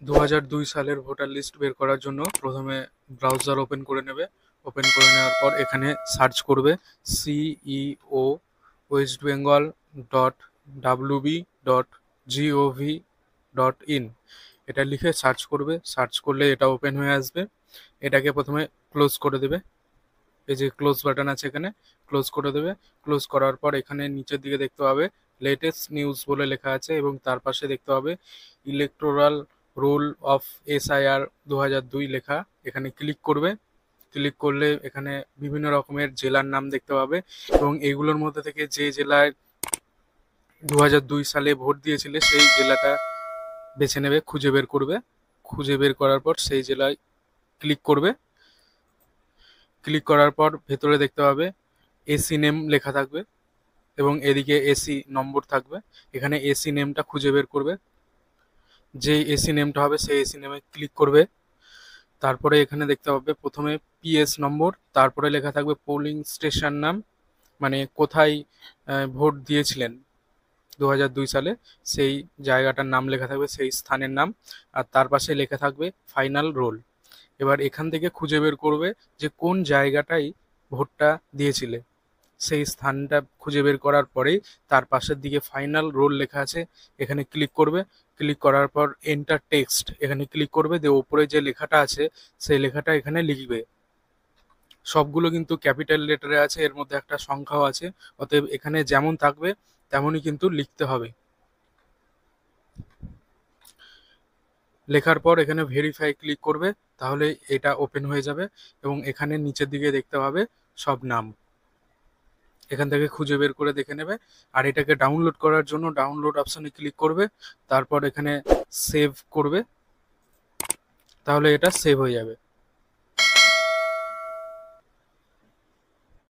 2002 সালের voter list বের করার জন্য প্রথমে ব্রাউজার ওপেন করে নেবে। ওপেন করে নেওয়ার পর এখানে সার্চ করবে CEO ওয়েস্ট বেঙ্গল .wb.gov.in। এটা লিখে সার্চ করবে। সার্চ করলে এটা ওপেন হয়ে আসবে। এটাকে প্রথমে ক্লোজ করে দেবে। এই যে ক্লোজ বাটন আছে, এখানে ক্লোজ করে দেবে। ক্লোজ করার পর এখানে নিচের দিকে দেখতে পাবে লেটেস্ট নিউজ বলে লেখা আছে, এবং তার পাশে দেখতে পাবে ইলেকটোরাল রোল অফ SIR 2002 লেখা। এখানে ক্লিক করবে। ক্লিক করলে এখানে বিভিন্ন রকমের জেলার নাম দেখতে পাবে, এবং এইগুলোর মধ্যে থেকে যে জেলায় 2002 সালে ভোট দিয়েছিলে সেই জেলাটা বেছে নেবে, খুঁজে বের করবে। খুঁজে বের করার পর সেই জেলায় ক্লিক করবে। ক্লিক করার পর ভেতরে দেখতে পাবে এসি নেম লেখা থাকবে, এবং এদিকে এসি নম্বর থাকবে। এখানে এসি নেমটা খুঁজে বের করবে। যেই এসি নেমটা হবে সেই এসি নেমে ক্লিক করবে। তারপরে এখানে দেখতে পাবে প্রথমে PS নম্বর, তারপরে লেখা থাকবে পোলিং স্টেশন নাম, মানে কোথায় ভোট দিয়েছিলেন 2002 সালে সেই জায়গাটার নাম লেখা থাকবে, সেই স্থানের নাম। আর তার পাশে লেখা থাকবে ফাইনাল রোল। এবার এখান থেকে খুঁজে বের করবে যে কোন জায়গাটায় ভোটটা দিয়েছিলে। সেই স্থানটা খুঁজে বের করার পরেই তার পাশের দিকে ফাইনাল রোল লেখা আছে, এখানে ক্লিক করবে। ক্লিক করার পর এন্টার টেক্সট এখানে ক্লিক করবে, দিয়ে ওপরে যে লেখাটা আছে সেই লেখাটা এখানে লিখবে। সবগুলো কিন্তু ক্যাপিটাল লেটারে আছে, এর মধ্যে একটা সংখ্যাও আছে, অতএব এখানে যেমন থাকবে তেমনই কিন্তু লিখতে হবে। লেখার পর এখানে ভেরিফাই ক্লিক করবে, তাহলে এটা ওপেন হয়ে যাবে, এবং এখানে নিচের দিকে দেখতে পাবে সব নাম। এখান থেকে খুঁজে বের করে দেখে নেবে। আর এটাকে ডাউনলোড করার জন্য ডাউনলোড অপশানে ক্লিক করবে, তারপর এখানে সেভ করবে, তাহলে এটা সেভ হয়ে যাবে।